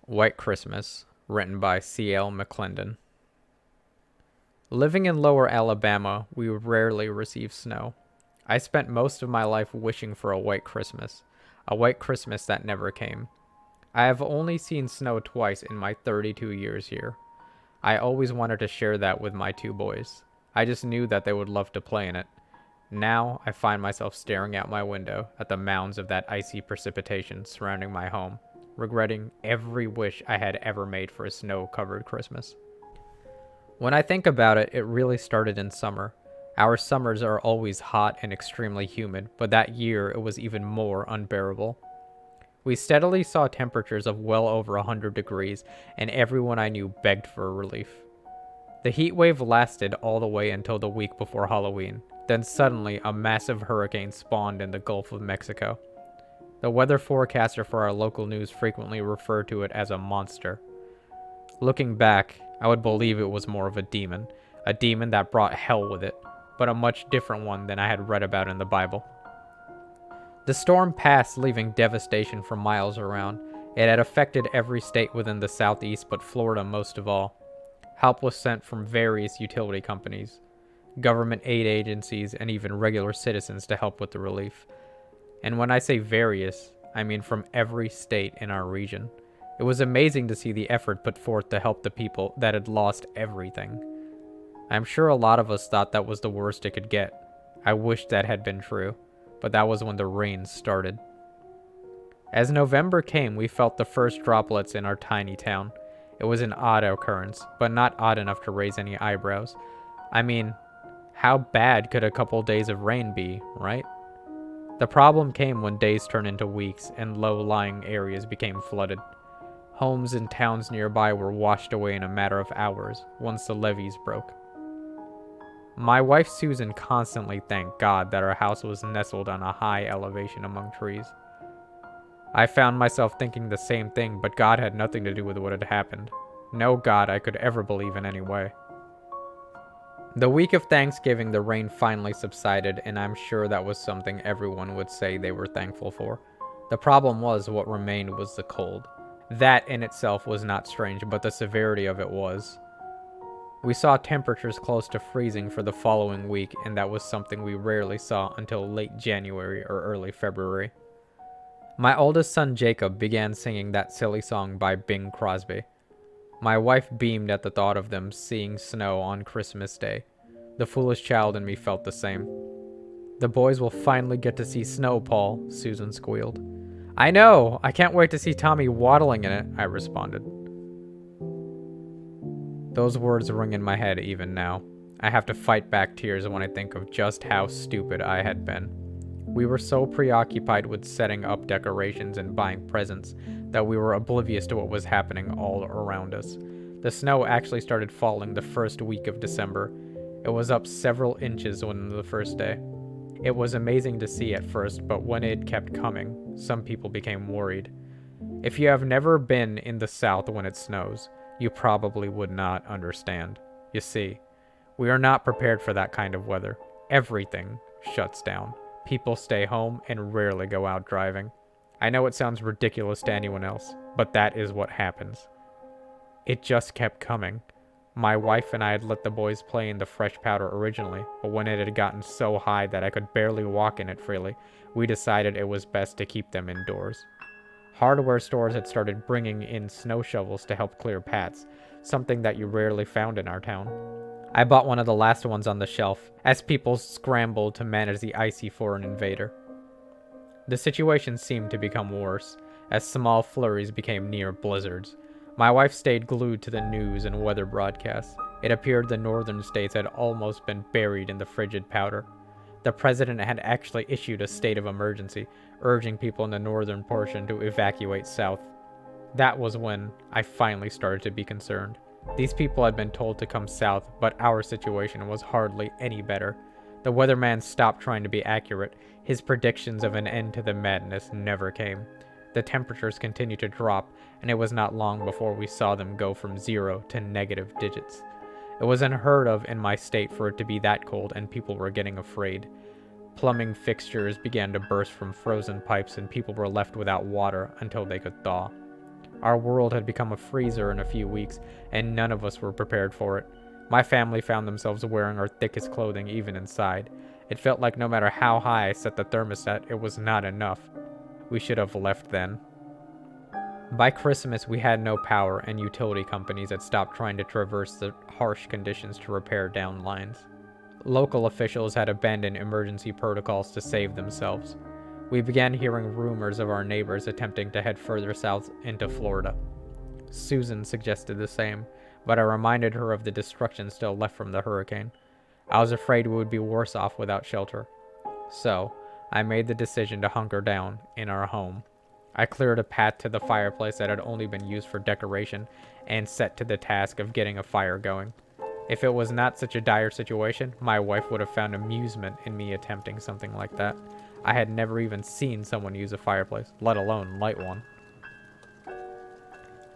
White Christmas, written by C.L. McClendon. Living in lower Alabama, we rarely receive snow. I spent most of my life wishing for a white Christmas that never came. I have only seen snow twice in my 32 years here. I always wanted to share that with my two boys. I just knew that they would love to play in it. Now I find myself staring out my window at the mounds of that icy precipitation surrounding my home, regretting every wish I had ever made for a snow-covered Christmas. When I think about it, it really started in summer. Our summers are always hot and extremely humid, but that year it was even more unbearable. We steadily saw temperatures of well over 100 degrees, and everyone I knew begged for relief. The heat wave lasted all the way until the week before Halloween. Then suddenly, a massive hurricane spawned in the Gulf of Mexico. The weather forecaster for our local news frequently referred to it as a monster. Looking back, I would believe it was more of a demon that brought hell with it, but a much different one than I had read about in the Bible. The storm passed, leaving devastation for miles around. It had affected every state within the southeast, but Florida most of all. Help was sent from various utility companies, government aid agencies, and even regular citizens to help with the relief. And when I say various, I mean from every state in our region. It was amazing to see the effort put forth to help the people that had lost everything. I'm sure a lot of us thought that was the worst it could get. I wish that had been true, but that was when the rains started. As November came, we felt the first droplets in our tiny town. It was an odd occurrence, but not odd enough to raise any eyebrows. I mean, how bad could a couple days of rain be, right? The problem came when days turned into weeks and low-lying areas became flooded. Homes and towns nearby were washed away in a matter of hours once the levees broke. My wife Susan constantly thanked God that our house was nestled on a high elevation among trees. I found myself thinking the same thing, but God had nothing to do with what had happened. No God I could ever believe in any way. The week of Thanksgiving, the rain finally subsided, and I'm sure that was something everyone would say they were thankful for. The problem was what remained was the cold. That in itself was not strange, but the severity of it was. We saw temperatures close to freezing for the following week, and that was something we rarely saw until late January or early February. My oldest son Jacob began singing that silly song by Bing Crosby. My wife beamed at the thought of them seeing snow on Christmas Day. The foolish child in me felt the same. "The boys will finally get to see snow, Paul," Susan squealed. "I know! I can't wait to see Tommy waddling in it," I responded. Those words ring in my head even now. I have to fight back tears when I think of just how stupid I had been. We were so preoccupied with setting up decorations and buying presents that we were oblivious to what was happening all around us. The snow actually started falling the first week of December. It was up several inches on the first day. It was amazing to see at first, but when it kept coming, some people became worried. If you have never been in the South when it snows, you probably would not understand. You see, we are not prepared for that kind of weather. Everything shuts down. People stay home and rarely go out driving. I know it sounds ridiculous to anyone else, but that is what happens. It just kept coming. My wife and I had let the boys play in the fresh powder originally, but when it had gotten so high that I could barely walk in it freely, we decided it was best to keep them indoors. Hardware stores had started bringing in snow shovels to help clear paths, something that you rarely found in our town. I bought one of the last ones on the shelf, as people scrambled to manage the icy foreign invader. The situation seemed to become worse, as small flurries became near blizzards. My wife stayed glued to the news and weather broadcasts. It appeared the northern states had almost been buried in the frigid powder. The president had actually issued a state of emergency, urging people in the northern portion to evacuate south. That was when I finally started to be concerned. These people had been told to come south, but our situation was hardly any better. The weatherman stopped trying to be accurate. His predictions of an end to the madness never came. The temperatures continued to drop, and it was not long before we saw them go from 0 to negative digits. It was unheard of in my state for it to be that cold, and people were getting afraid. Plumbing fixtures began to burst from frozen pipes, and people were left without water until they could thaw. Our world had become a freezer in a few weeks, and none of us were prepared for it. My family found themselves wearing our thickest clothing even inside. It felt like no matter how high I set the thermostat, it was not enough. We should have left then. By Christmas, we had no power, and utility companies had stopped trying to traverse the harsh conditions to repair downed lines. Local officials had abandoned emergency protocols to save themselves. We began hearing rumors of our neighbors attempting to head further south into Florida. Susan suggested the same, but I reminded her of the destruction still left from the hurricane. I was afraid we would be worse off without shelter. So, I made the decision to hunker down in our home. I cleared a path to the fireplace that had only been used for decoration and set to the task of getting a fire going. If it was not such a dire situation, my wife would have found amusement in me attempting something like that. I had never even seen someone use a fireplace, let alone light one.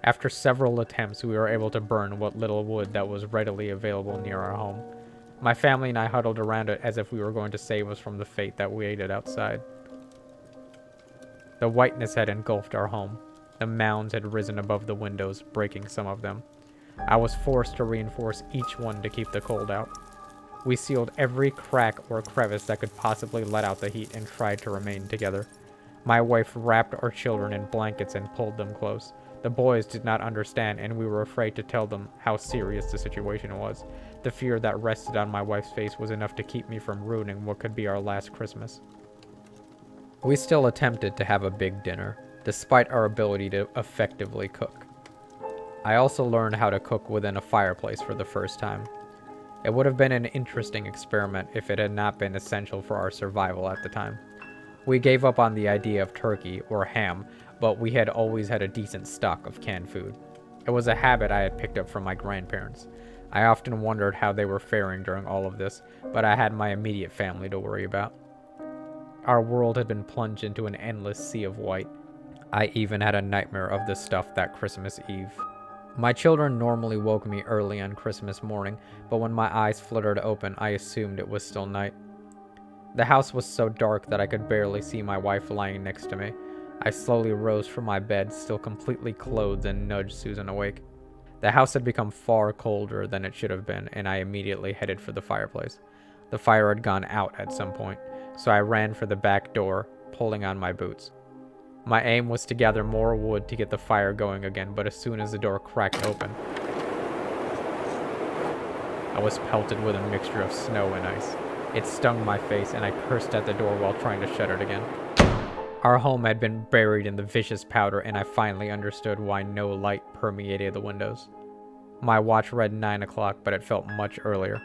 After several attempts, we were able to burn what little wood that was readily available near our home. My family and I huddled around it as if we were going to save us from the fate that waited outside. The whiteness had engulfed our home. The mounds had risen above the windows, breaking some of them. I was forced to reinforce each one to keep the cold out. We sealed every crack or crevice that could possibly let out the heat and tried to remain together. My wife wrapped our children in blankets and pulled them close. The boys did not understand, and we were afraid to tell them how serious the situation was. The fear that rested on my wife's face was enough to keep me from ruining what could be our last Christmas. We still attempted to have a big dinner, despite our ability to effectively cook. I also learned how to cook within a fireplace for the first time. It would have been an interesting experiment if it had not been essential for our survival at the time. We gave up on the idea of turkey or ham, but we had always had a decent stock of canned food. It was a habit I had picked up from my grandparents. I often wondered how they were faring during all of this, but I had my immediate family to worry about. Our world had been plunged into an endless sea of white. I even had a nightmare of this stuff that Christmas Eve. My children normally woke me early on Christmas morning, but when my eyes fluttered open, I assumed it was still night. The house was so dark that I could barely see my wife lying next to me. I slowly rose from my bed, still completely clothed, and nudged Susan awake. The house had become far colder than it should have been, and I immediately headed for the fireplace. The fire had gone out at some point, so I ran for the back door, pulling on my boots. My aim was to gather more wood to get the fire going again, but as soon as the door cracked open, I was pelted with a mixture of snow and ice. It stung my face, and I cursed at the door while trying to shut it again. Our home had been buried in the vicious powder, and I finally understood why no light permeated the windows. My watch read 9 o'clock, but it felt much earlier.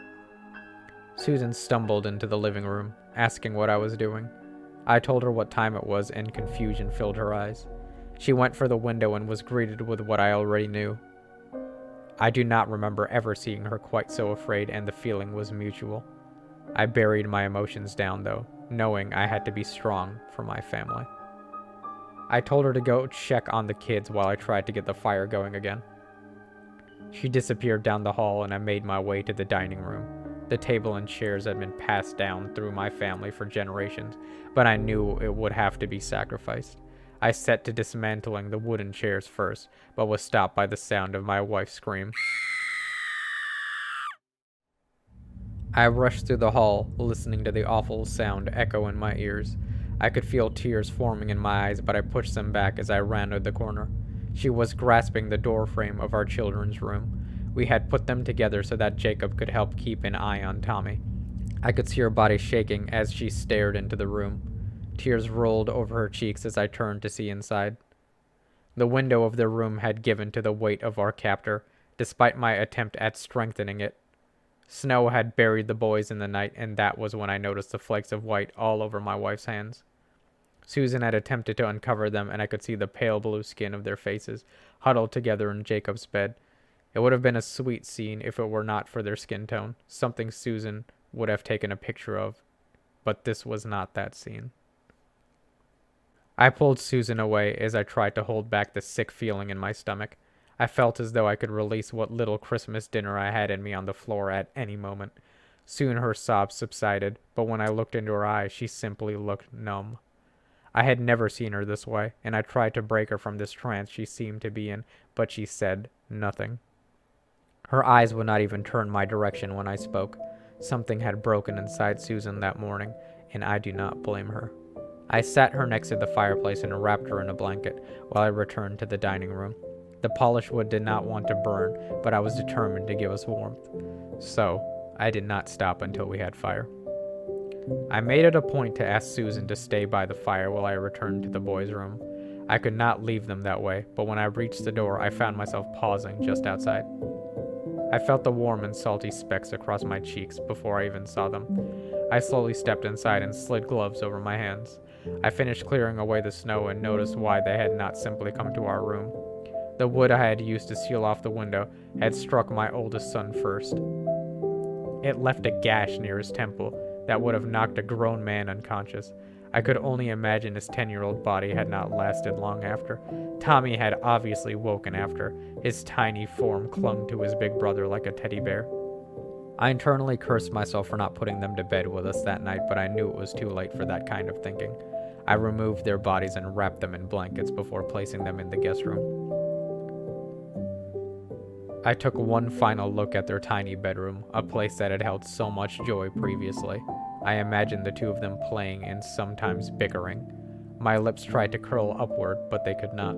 Susan stumbled into the living room, asking what I was doing. I told her what time it was, and confusion filled her eyes. She went for the window and was greeted with what I already knew. I do not remember ever seeing her quite so afraid, and the feeling was mutual. I buried my emotions down, though, knowing I had to be strong for my family. I told her to go check on the kids while I tried to get the fire going again. She disappeared down the hall, and I made my way to the dining room. The table and chairs had been passed down through my family for generations, but I knew it would have to be sacrificed. I set to dismantling the wooden chairs first, but was stopped by the sound of my wife's scream. I rushed through the hall, listening to the awful sound echo in my ears. I could feel tears forming in my eyes, but I pushed them back as I rounded the corner. She was grasping the doorframe of our children's room. We had put them together so that Jacob could help keep an eye on Tommy. I could see her body shaking as she stared into the room. Tears rolled over her cheeks as I turned to see inside. The window of the room had given to the weight of our captor, despite my attempt at strengthening it. Snow had buried the boys in the night, and that was when I noticed the flakes of white all over my wife's hands. Susan had attempted to uncover them, and I could see the pale blue skin of their faces, huddled together in Jacob's bed. It would have been a sweet scene if it were not for their skin tone, something Susan would have taken a picture of. But this was not that scene. I pulled Susan away as I tried to hold back the sick feeling in my stomach. I felt as though I could release what little Christmas dinner I had in me on the floor at any moment. Soon her sobs subsided, but when I looked into her eyes, she simply looked numb. I had never seen her this way, and I tried to break her from this trance she seemed to be in, but she said nothing. Her eyes would not even turn my direction when I spoke. Something had broken inside Susan that morning, and I do not blame her. I sat her next to the fireplace and wrapped her in a blanket while I returned to the dining room. The polished wood did not want to burn, but I was determined to give us warmth. So, I did not stop until we had fire. I made it a point to ask Susan to stay by the fire while I returned to the boys' room. I could not leave them that way, but when I reached the door, I found myself pausing just outside. I felt the warm and salty specks across my cheeks before I even saw them. I slowly stepped inside and slid gloves over my hands. I finished clearing away the snow and noticed why they had not simply come to our room. The wood I had used to seal off the window had struck my oldest son first. It left a gash near his temple that would have knocked a grown man unconscious. I could only imagine his 10-year-old body had not lasted long after. Tommy had obviously woken after. His tiny form clung to his big brother like a teddy bear. I internally cursed myself for not putting them to bed with us that night, but I knew it was too late for that kind of thinking. I removed their bodies and wrapped them in blankets before placing them in the guest room. I took one final look at their tiny bedroom, a place that had held so much joy previously. I imagined the two of them playing and sometimes bickering. My lips tried to curl upward, but they could not.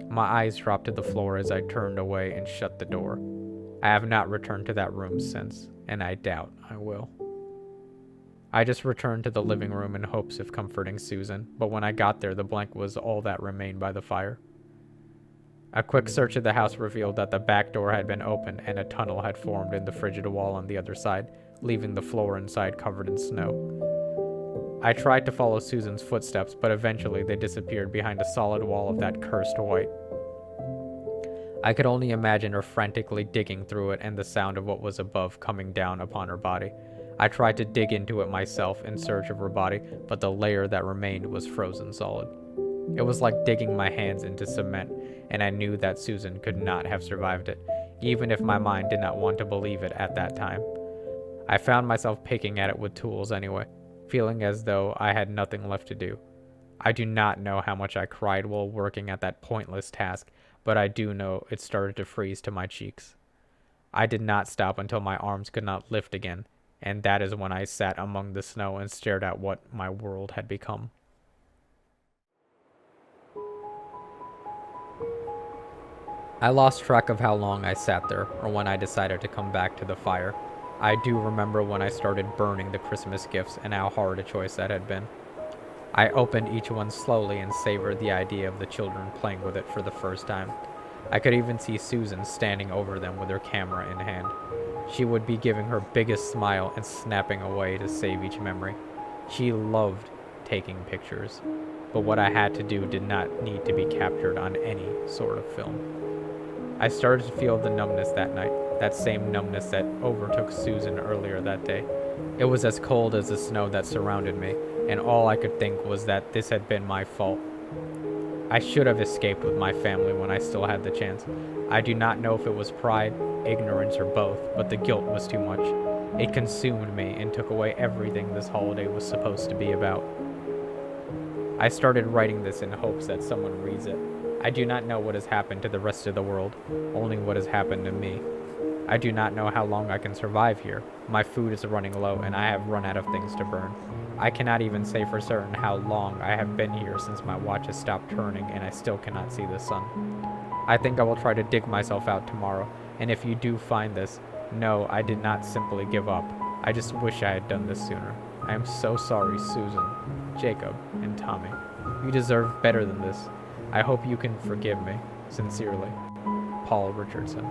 My eyes dropped to the floor as I turned away and shut the door. I have not returned to that room since, and I doubt I will. I just returned to the living room in hopes of comforting Susan, but when I got there, the blanket was all that remained by the fire. A quick search of the house revealed that the back door had been opened and a tunnel had formed in the frigid wall on the other side, leaving the floor inside covered in snow. I tried to follow Susan's footsteps, but eventually they disappeared behind a solid wall of that cursed white. I could only imagine her frantically digging through it and the sound of what was above coming down upon her body. I tried to dig into it myself in search of her body, but the layer that remained was frozen solid. It was like digging my hands into cement, and I knew that Susan could not have survived it, even if my mind did not want to believe it at that time. I found myself picking at it with tools anyway, feeling as though I had nothing left to do. I do not know how much I cried while working at that pointless task, but I do know it started to freeze to my cheeks. I did not stop until my arms could not lift again, and that is when I sat among the snow and stared at what my world had become. I lost track of how long I sat there, or when I decided to come back to the fire. I do remember when I started burning the Christmas gifts and how hard a choice that had been. I opened each one slowly and savored the idea of the children playing with it for the first time. I could even see Susan standing over them with her camera in hand. She would be giving her biggest smile and snapping away to save each memory. She loved taking pictures, but what I had to do did not need to be captured on any sort of film. I started to feel the numbness that night, that same numbness that overtook Susan earlier that day. It was as cold as the snow that surrounded me, and all I could think was that this had been my fault. I should have escaped with my family when I still had the chance. I do not know if it was pride, ignorance, or both, but the guilt was too much. It consumed me and took away everything this holiday was supposed to be about. I started writing this in hopes that someone reads it. I do not know what has happened to the rest of the world, only what has happened to me. I do not know how long I can survive here. My food is running low and I have run out of things to burn. I cannot even say for certain how long I have been here since my watch has stopped turning and I still cannot see the sun. I think I will try to dig myself out tomorrow, and if you do find this, no, I did not simply give up. I just wish I had done this sooner. I am so sorry, Susan, Jacob, and Tommy. You deserve better than this. I hope you can forgive me. Sincerely, Paul Richardson.